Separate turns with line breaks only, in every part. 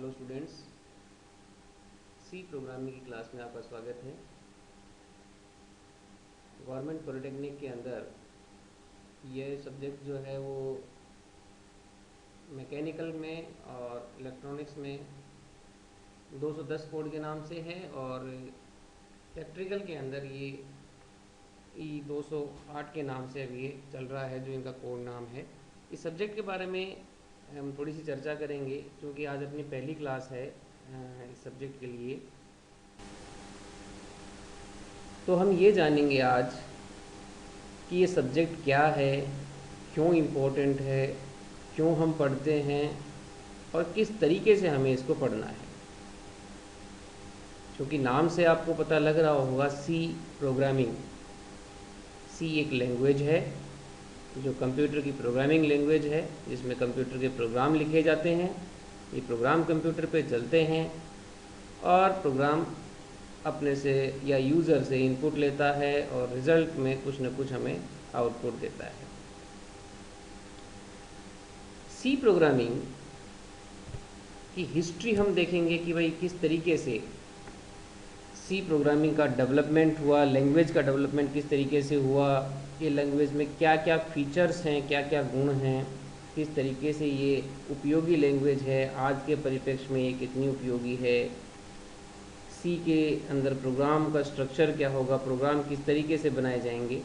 Hello students, सी programming की class में आपका स्वागत है। गवर्नमेंट पॉलिटेक्निक के अंदर ये सब्जेक्ट जो है वो मैकेनिकल में और इलेक्ट्रॉनिक्स में 210 कोड के नाम से है, और इलेक्ट्रिकल के अंदर ये E208 के नाम से अभी ये चल रहा है, जो इनका कोड नाम है। इस सब्जेक्ट के बारे में हम थोड़ी सी चर्चा करेंगे, क्योंकि आज अपनी पहली क्लास है इस सब्जेक्ट के लिए। तो हम ये जानेंगे आज कि ये सब्जेक्ट क्या है, क्यों इम्पोर्टेंट है, क्यों हम पढ़ते हैं और किस तरीके से हमें इसको पढ़ना है। क्योंकि नाम से आपको पता लग रहा होगा, सी प्रोग्रामिंग। सी एक लैंग्वेज है जो कंप्यूटर की प्रोग्रामिंग लैंग्वेज है, जिसमें कंप्यूटर के प्रोग्राम लिखे जाते हैं। ये प्रोग्राम कंप्यूटर पे चलते हैं और प्रोग्राम अपने से या यूज़र से इनपुट लेता है और रिज़ल्ट में कुछ न कुछ हमें आउटपुट देता है। सी प्रोग्रामिंग की हिस्ट्री हम देखेंगे कि भाई किस तरीके से सी प्रोग्रामिंग का डेवलपमेंट हुआ, लैंग्वेज का डेवलपमेंट किस तरीके से हुआ, ये लैंग्वेज में क्या क्या फीचर्स हैं, क्या क्या गुण हैं, किस तरीके से ये उपयोगी लैंग्वेज है, आज के परिप्रेक्ष्य में ये कितनी उपयोगी है, सी के अंदर प्रोग्राम का स्ट्रक्चर क्या होगा, प्रोग्राम किस तरीके से बनाए जाएंगे।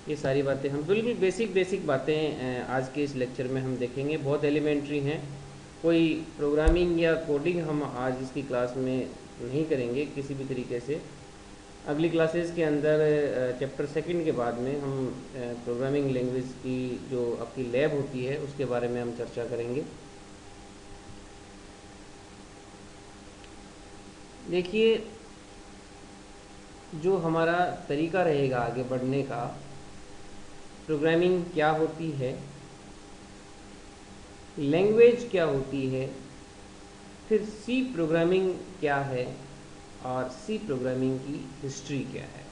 ये सारी बातें हम बिल्कुल बेसिक बातें आज के इस लेक्चर में हम देखेंगे। बहुत एलिमेंट्री हैं, कोई प्रोग्रामिंग या कोडिंग हम आज इसकी क्लास में नहीं करेंगे किसी भी तरीके से। अगली क्लासेस के अंदर चैप्टर सेकंड के बाद में हम प्रोग्रामिंग लैंग्वेज की जो आपकी लैब होती है उसके बारे में हम चर्चा करेंगे। देखिए, जो हमारा तरीका रहेगा आगे बढ़ने का, प्रोग्रामिंग क्या होती है, लैंग्वेज क्या होती है, फिर सी प्रोग्रामिंग क्या है और सी प्रोग्रामिंग की हिस्ट्री क्या है।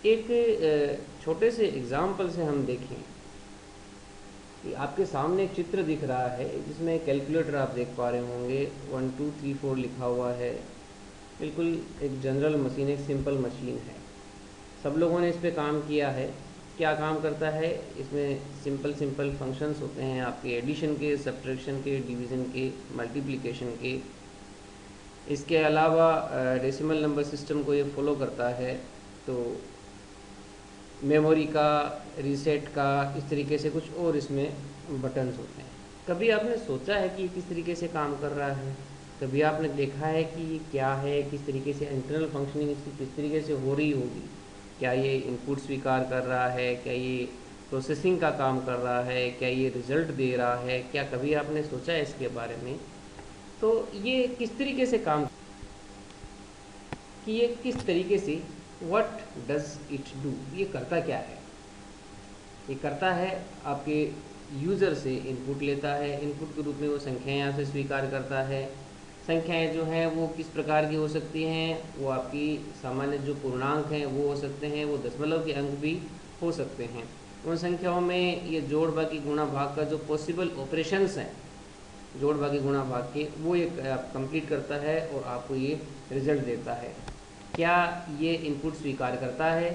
एक छोटे से एग्जाम्पल से हम देखें कि आपके सामने एक चित्र दिख रहा है जिसमें कैलकुलेटर आप देख पा रहे होंगे, 1 2 3 4 लिखा हुआ है। बिल्कुल एक जनरल मशीन, एक सिंपल मशीन है। सब लोगों ने इस पे काम किया है। क्या काम करता है, इसमें सिंपल फंक्शंस होते हैं आपके एडिशन के, सब्ट्रैक्शन के, डिवीज़न के, मल्टीप्लिकेशन के। इसके अलावा डेसिमल नंबर सिस्टम को ये फॉलो करता है, तो मेमोरी का, रीसेट का, इस तरीके से कुछ और इसमें बटन्स होते हैं। कभी आपने सोचा है कि ये किस तरीके से काम कर रहा है? कभी आपने देखा है कि ये क्या है, किस तरीके से इंटरनल फंक्शनिंग इसकी किस तरीके से हो रही होगी? क्या ये इनपुट स्वीकार कर रहा है, क्या ये प्रोसेसिंग का काम कर रहा है, क्या ये रिज़ल्ट दे रहा है? क्या कभी आपने सोचा है इसके बारे में? तो ये किस तरीके से काम, कि ये किस तरीके से, व्हाट डज इट डू, ये करता क्या है? ये करता है, आपके यूज़र से इनपुट लेता है, इनपुट के रूप में वो संख्याएं यहाँ से स्वीकार करता है। संख्याएं जो हैं वो किस प्रकार की हो सकती हैं, वो आपकी सामान्य जो पूर्णांक हैं वो हो सकते हैं, वो दशमलव के अंक भी हो सकते हैं। उन संख्याओं में ये जोड़ भाग गुणा भाग का जो पॉसिबल ऑपरेशंस हैं, जोड़ भाग गुणा भाग के, वो ये कंप्लीट करता है और आपको ये रिजल्ट देता है। क्या ये इनपुट स्वीकार करता है?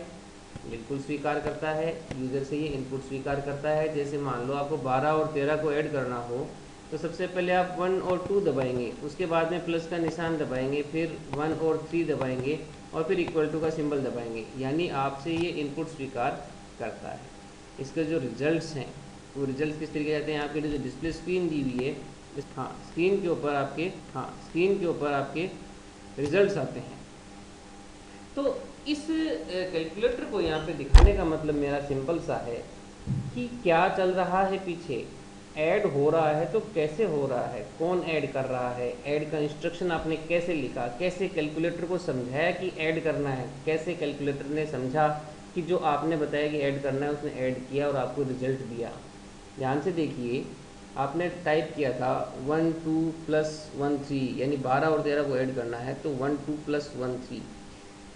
बिल्कुल स्वीकार करता है। यूज़र से ये इनपुट स्वीकार करता है। जैसे मान लो आपको 12 और 13 को ऐड करना हो, तो सबसे पहले आप 1 और 2 दबाएंगे, उसके बाद में प्लस का निशान दबाएंगे, फिर 1 और 3 दबाएंगे और फिर इक्वल टू का सिंबल दबाएंगे, यानी आपसे ये इनपुट स्वीकार करता है। इसके जो रिजल्ट्स हैं वो रिजल्ट किस तरीके जाते हैं, आपके जो डिस्प्ले स्क्रीन दी हुई है, स्क्रीन के ऊपर आपके रिजल्ट्स आते हैं। तो इस कैलकुलेटर को यहाँ पे दिखाने का मतलब मेरा सिंपल सा है कि क्या चल रहा है पीछे। ऐड हो रहा है तो कैसे हो रहा है, कौन ऐड कर रहा है, ऐड का इंस्ट्रक्शन आपने कैसे लिखा, कैसे कैलकुलेटर को समझाया कि ऐड करना है, कैसे कैलकुलेटर ने समझा कि जो आपने बताया कि ऐड करना है उसने ऐड किया और आपको रिजल्ट दिया। ध्यान से देखिए, आपने टाइप किया था 1 2 + 1 3, यानी 12 और 13 को ऐड करना है, तो 1 2 + 1 3।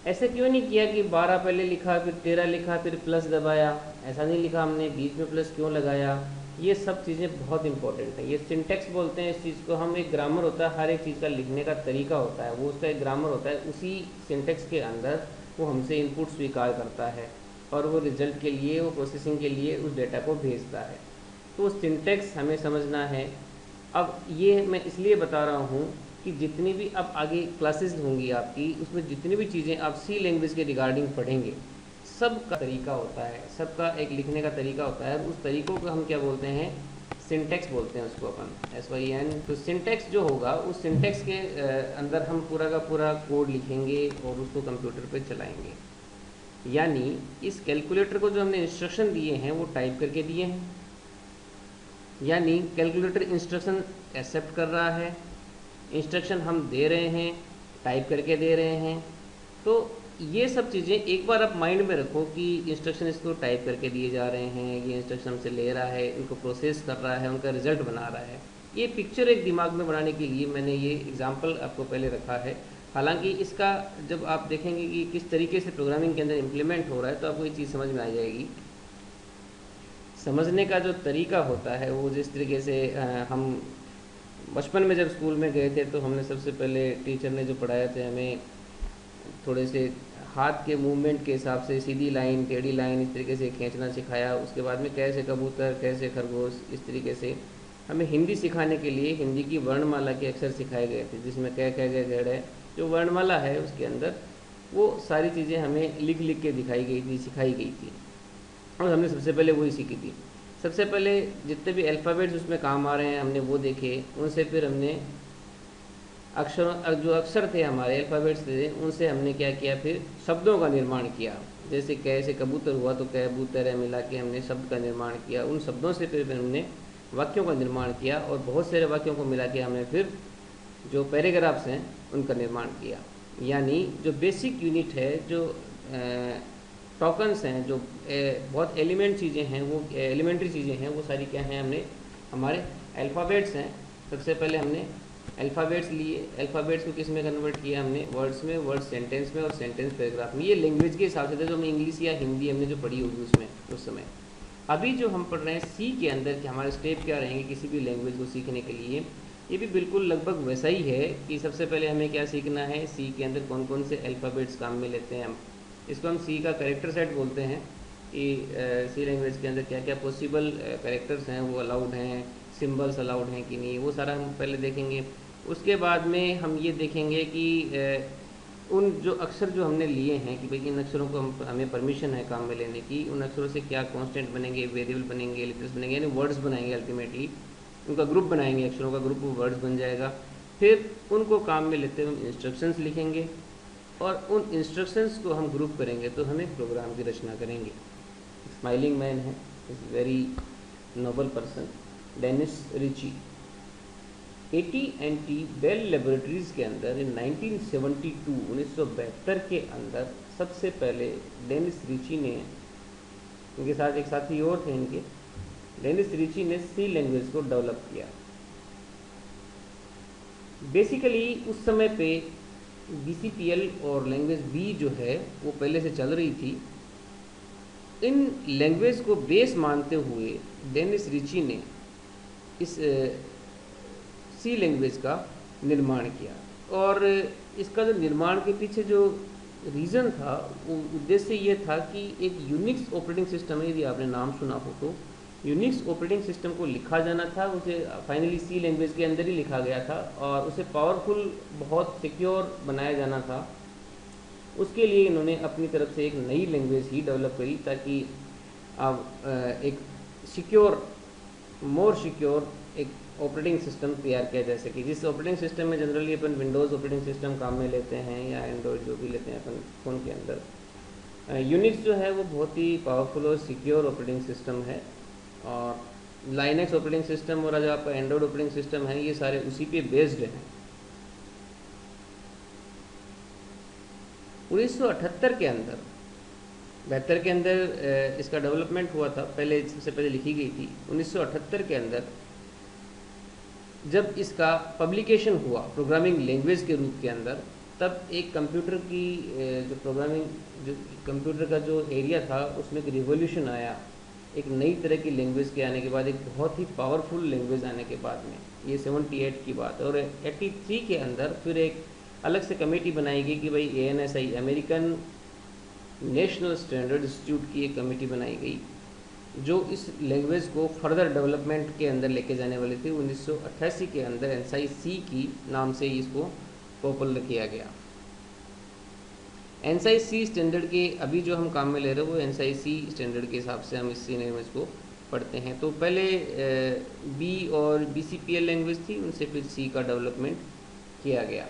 ऐसे क्यों नहीं किया कि 12 पहले लिखा, फिर 13 लिखा, फिर प्लस दबाया? ऐसा नहीं लिखा हमने, बीच में प्लस क्यों लगाया? ये सब चीज़ें बहुत इंपॉर्टेंट हैं। ये सिंटेक्स बोलते हैं इस चीज़ को हम। एक ग्रामर होता है, हर एक चीज़ का लिखने का तरीका होता है, वो उसका एक ग्रामर होता है। उसी सिंटेक्स के अंदर वो हमसे इनपुट स्वीकार करता है और वो रिजल्ट के लिए, वो प्रोसेसिंग के लिए उस डेटा को भेजता है। तो सिंटेक्स हमें समझना है। अब ये मैं इसलिए बता रहा हूँ कि जितनी भी अब आगे क्लासेस होंगी आपकी, उसमें जितनी भी चीज़ें आप सी लैंग्वेज के रिगार्डिंग पढ़ेंगे, सबका तरीका होता है, सबका एक लिखने का तरीका होता है। उस तरीक़ों को हम क्या बोलते हैं, सिंटेक्स बोलते हैं उसको अपन, SYN। तो सिंटेक्स जो होगा, उस सिंटेक्स के अंदर हम पूरा का पूरा कोड लिखेंगे और उसको कंप्यूटर पे चलाएंगे। यानी इस कैलकुलेटर को जो हमने इंस्ट्रक्शन दिए हैं वो टाइप करके दिए हैं, यानी कैलकुलेटर इंस्ट्रक्शन एक्सेप्ट कर रहा है, इंस्ट्रक्शन हम दे रहे हैं, टाइप करके दे रहे हैं। तो ये सब चीज़ें एक बार आप माइंड में रखो कि इंस्ट्रक्शन इसको टाइप करके दिए जा रहे हैं, ये इंस्ट्रक्शन से ले रहा है, इनको प्रोसेस कर रहा है, उनका रिजल्ट बना रहा है। ये पिक्चर एक दिमाग में बनाने के लिए मैंने ये एग्जांपल आपको पहले रखा है। हालांकि इसका जब आप देखेंगे कि किस तरीके से प्रोग्रामिंग के अंदर इम्प्लीमेंट हो रहा है, तो आपको ये चीज़ समझ में आ जाएगी। समझने का जो तरीका होता है वो जिस तरीके से हम बचपन में जब स्कूल में गए थे, तो हमने सबसे पहले टीचर ने जो पढ़ाया थे हमें थोड़े से हाथ के मूवमेंट के हिसाब से सीधी लाइन, टेढ़ी लाइन इस तरीके से खींचना सिखाया। उसके बाद में कैसे कबूतर, कैसे खरगोश, इस तरीके से हमें हिंदी सिखाने के लिए हिंदी की वर्णमाला के अक्षर सिखाए गए थे, जिसमें कै कै गै गड़ है, जो वर्णमाला है उसके अंदर वो सारी चीज़ें हमें लिख लिख के दिखाई गई थी, सिखाई गई थी, और हमने सबसे पहले वही सीखी थी। सबसे पहले जितने भी अल्फ़ाबेट्स उसमें काम आ रहे हैं हमने वो देखे, उनसे फिर हमने अक्षरों, जो अक्षर थे हमारे अल्फ़ाबेट्स थे, उनसे हमने क्या किया, फिर शब्दों का निर्माण किया। जैसे कै से कबूतर हुआ तो कैबूतर है, मिला के हमने शब्द का निर्माण किया। उन शब्दों से फिर हमने वाक्यों का निर्माण किया, और बहुत सारे वाक्यों को मिला के हमने फिर जो पैराग्राफ्स हैं उनका निर्माण किया। यानी जो बेसिक यूनिट है, जो टोकन्स हैं, जो बहुत एलिमेंट चीज़ें हैं, वो एलिमेंट्री चीज़ें हैं, वो सारी क्या हैं, हमने हमारे अल्फ़ाबेट्स हैं। सबसे पहले हमने अल्फ़ाबेट्स लिए, अल्फ़ाबेट्स को किस में कन्वर्ट किया हमने, वर्ड्स में, वर्ड सेंटेंस में, और सेंटेंस पैराग्राफ में। ये लैंग्वेज के हिसाब से था, जो हम इंग्लिश या हिंदी हमने जो पढ़ी होगी उसमें उस समय। अभी जो हम पढ़ रहे हैं सी के अंदर कि हमारे स्टेप क्या रहेंगे किसी भी लैंग्वेज को सीखने के लिए, ये भी बिल्कुल लगभग वैसा ही है कि सबसे पहले हमें क्या सीखना है, सी के अंदर कौन कौन से अल्फ़ाबेट्स काम में लेते हैं हम। इसको हम सी का कैरेक्टर सेट बोलते हैं कि सी लैंग्वेज के अंदर क्या क्या पॉसिबल कैरेक्टर्स हैं वो अलाउड हैं, सिंबल्स अलाउड हैं कि नहीं, वो सारा हम पहले देखेंगे। उसके बाद में हम ये देखेंगे कि उन जो अक्षर जो हमने लिए हैं कि भाई इन अक्षरों को हमें परमिशन है काम में लेने की, उन अक्षरों से क्या कांस्टेंट बनेंगे, वेरिएबल बनेंगे, लेटर्स बनेंगे, यानी वर्ड्स बनाएंगे। अल्टीमेटली उनका ग्रुप बनाएंगे, अक्षरों का ग्रुप, वो वर्ड्स बन जाएगा। फिर उनको काम में लेते हुए हम इंस्ट्रक्शंस लिखेंगे, और उन इंस्ट्रक्शंस को हम ग्रुप करेंगे तो हम एक प्रोग्राम की रचना करेंगे। स्माइलिंग मैन है, is very noble person, Dennis Ritchie. AT&T Bell Laboratories के अंदर इन 1972 के अंदर सबसे पहले डेनिस रिची ने, उनके साथ एक साथी और थे इनके, डेनिस रिची ने सी लैंग्वेज को डेवलप किया। बेसिकली उस समय पे BCPL और लैंग्वेज बी जो है वो पहले से चल रही थी। इन लैंग्वेज को बेस मानते हुए डेनिस रिची ने इस सी लैंग्वेज का निर्माण किया, और इसका जो निर्माण के पीछे जो रीज़न था, वो उद्देश्य ये था कि एक यूनिक्स ऑपरेटिंग सिस्टम है, यदि आपने नाम सुना हो तो, यूनिक्स ऑपरेटिंग सिस्टम को लिखा जाना था, उसे फाइनली सी लैंग्वेज के अंदर ही लिखा गया था, और उसे पावरफुल, बहुत सिक्योर बनाया जाना था। उसके लिए इन्होंने अपनी तरफ से एक नई लैंग्वेज ही डेवलप करी, ताकि अब एक सिक्योर, मोर सिक्योर एक ऑपरेटिंग सिस्टम तैयार किया जा सके। जिस ऑपरेटिंग सिस्टम में जनरली अपन विंडोज़ ऑपरेटिंग सिस्टम काम में लेते हैं, या एंड्रॉयड जो भी लेते हैं अपन फ़ोन के अंदर, यूनिक्स जो है वो बहुत ही पावरफुल और सिक्योर ऑपरेटिंग सिस्टम है। और लाइनक्स ऑपरेटिंग सिस्टम और जो आपका एंड्रॉयड ऑपरेटिंग सिस्टम है, ये सारे उसी पे बेस्ड हैं। 1978 के अंदर, 72 के अंदर इसका डेवलपमेंट हुआ था, पहले सबसे पहले लिखी गई थी। 1978 के अंदर जब इसका पब्लिकेशन हुआ प्रोग्रामिंग लैंग्वेज के रूप के अंदर, तब एक कंप्यूटर की जो प्रोग्रामिंग, जो कंप्यूटर का जो एरिया था उसमें एक रिवॉल्यूशन आया। एक नई तरह की लैंग्वेज के आने के बाद, एक बहुत ही पावरफुल लैंग्वेज आने के बाद में, ये 78 की बात है। और 83 के अंदर फिर एक अलग से कमेटी बनाई गई कि भाई ANSI, American national standard institute की एक कमेटी बनाई गई जो इस लैंग्वेज को फर्दर डेवलपमेंट के अंदर लेके जाने वाली थी। 1988 के अंदर NSI-C की नाम से इसको पॉपुलर किया गया। NSI-C स्टैंडर्ड के अभी जो हम काम में ले रहे हैं वो NSI-C स्टैंडर्ड के हिसाब से हम इस लैंग्वेज को पढ़ते हैं। तो पहले B और BCPL लैंग्वेज थी, उनसे फिर C का डेवलपमेंट किया गया।